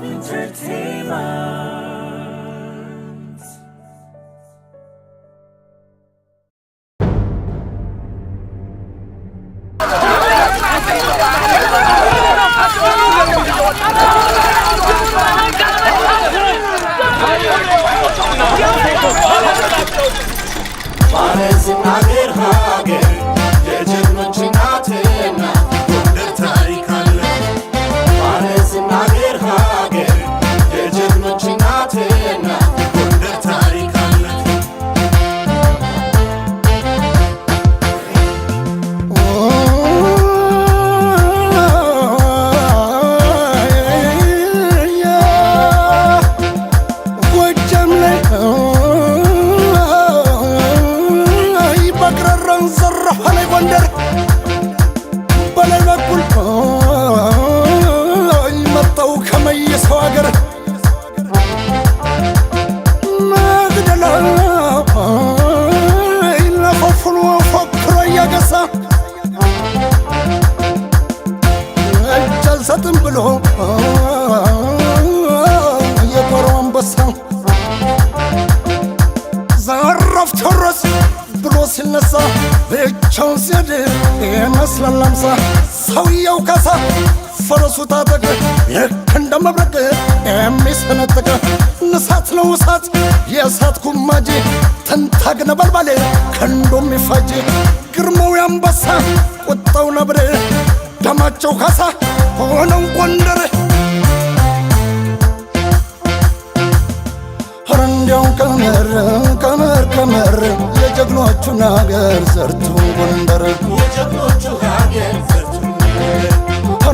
Entertainment. ሰውየው ካሳ ፈረሱ ታጠቀ የከንደ መብረቅ የሚሰነጠቀ ንሳት ነው እሳት የእሳት ኩማጅ ተንታግ ነበልባል ከንዶ የሚፋጅ ግርማው ያንበሳ ቁጣው ነብር ደማቸው ካሳ ሆነው ጎንደር እንዲያው ቀመር ቀመር ቀመር የጀግኖቹን አገር ዘርቱ ጎንደር የጀግኖቹ አገር ዘርቱ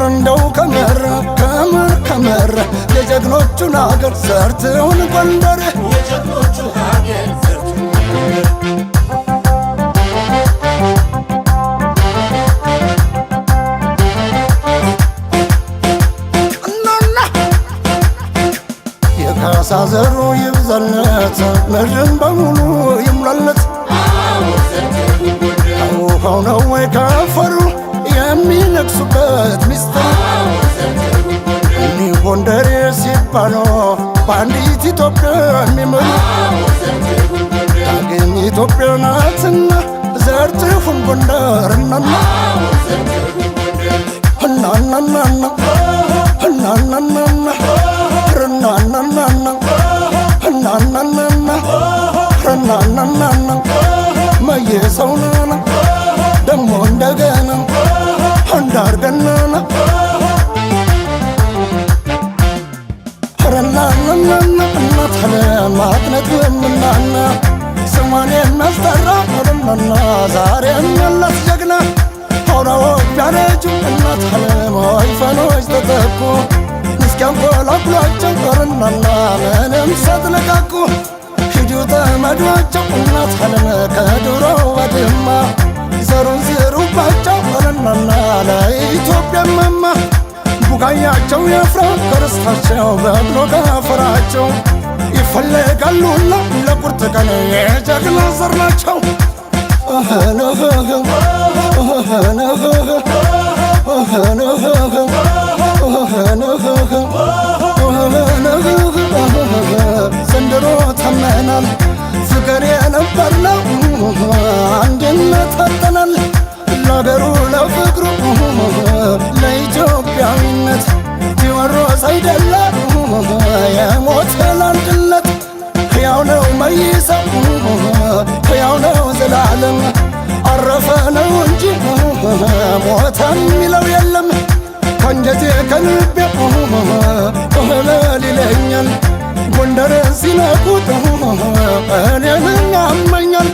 እንዲያው ቀመር ቀመር ቀመር የጀግኖቹን አገር ዘርቱን ጎንደር የጀግኖቹ አገር ዘርቱ ሳዘሩ ይብዛለት ምድርን በሙሉ ይሙላለት ውሃው ነው ወይ ከፈሩ የሚነግሱበት ሚስጥር እኒህ ጎንደሬ ሲባሉ በአንዲት ኢትዮጵያ የሚመሩ ዳግም ኢትዮጵያ ናትና ዘርትሁን ጎንደር እናና እናናናና እናናናና እናናናና መየሰውናና ደሞ እንደገና አንዳርገናና ረናናናና እናታለ ማጥነት የምናና ስሟን የሚያስጠራ ረናና ዛሬ የሚያላት ጀግና አውራዎች ቢያረጁ እናታለ ወይፈኖች ተተኩ እስኪያንቆላቁላቸው ረናና ምንም ሳትለቃቁ ሂዱ ተመዷቸው እናት አለም ከድሮ ወድማ ዘሩን ዝሩባቸው ረናና ለኢትዮጵያ መማ ቡቃያቸው የፍራ ከርስታቸው በብሎ ከፈራቸው ይፈለጋሉና ለቁርጥ ቀን የጀግና ዘር ናቸው ዘንድሮ ተመናል ፍቅር የነበርነው አንድነት አጥተናል ለአገሩ ለፍቅሩ ለኢትዮጵያዊነት ቴዎድሮስ አይደለ የሞተ ለአንድነት ሕያው ነው መይሳው ሕያው ነው ዘላለም አረፈ ነው እንጂ ሞተ የሚለው የለም ከንጀቴ ከልቤ እህለል ይለኛል ጎንደርን ሲነኩት እኔን ያመኛል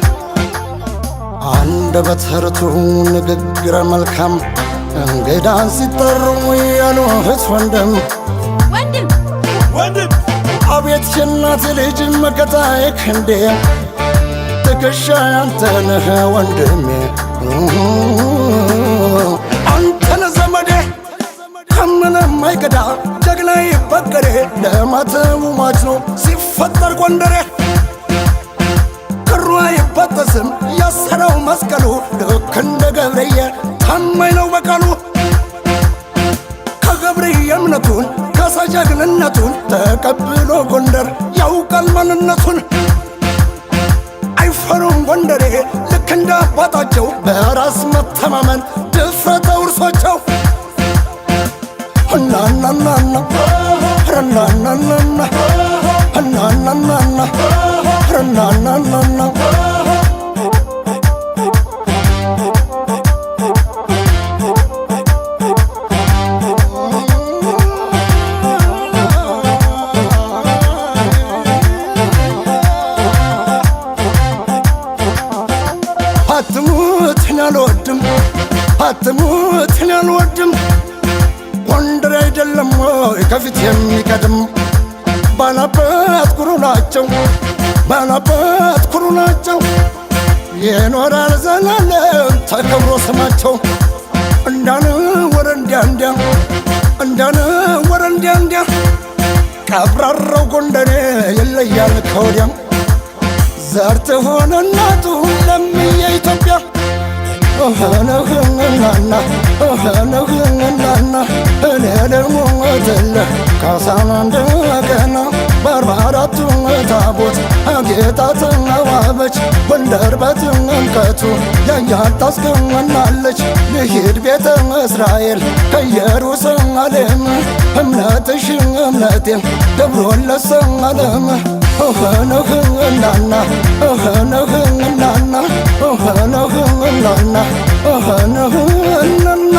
አንደበት ርቱ ንግግረ መልካም እንግዳን ሲጠሩ ያሉት ወንድም ወንድም አቤት የእናቴ ልጅ መከታዬ ክንዴ ትከሻ አንተ ነህ ወንድሜ አንተነ ዘመዴ ከምንም አይገዳ ጀግና ይበገሬ ለማተሙ ማች ነው ሲፈጠር ጎንደሬ ክሩ አይበጠስም ያሰረው መስቀሉ ልክ እንደ ገብርዬ ታማኝ ነው በቃሉ ከገብርዬ እምነቱን ያወረሰ ጀግንነቱን ተቀብሎ ጎንደር ያውቃል ማንነቱን አይፈሩም ጎንደሬ ልክ እንደ አባታቸው በራስ መተማመን ድፍረት ውርሷቸው እናናናና ረናናናና እናናናና ረናናናና አትሙትን አልወድም ጎንደር አይደለም ወይ ከፊት የሚቀድም ባላባት ኩሩ ናቸው ባላባት ኩሩ ናቸው የኖራል ዘላለም ተከብሮ ስማቸው እንዳነ ወረንዲያ እንዲያ እንዳነ ወረንዲያ እንዲያ ቀብራራው ጎንደሬ ይለያል ከወዲያ ዘርት ሆነ እናቱ ለምየ ኢትዮጵያ ነህናና ነህናና እኔ ደግሞ ትለ ካሳና እንደገና በ44ቱ ታቦት አጌጣ ተዋበች ጎንደር በጥምቀቱ ያያት ታስገናለች ልሂድ ቤተ እስራኤል ከኢየሩሳሌም እምነትሽ እምነቴን ደብሮን ለሰላም ነህናና ነህናና ነህናና ነህናና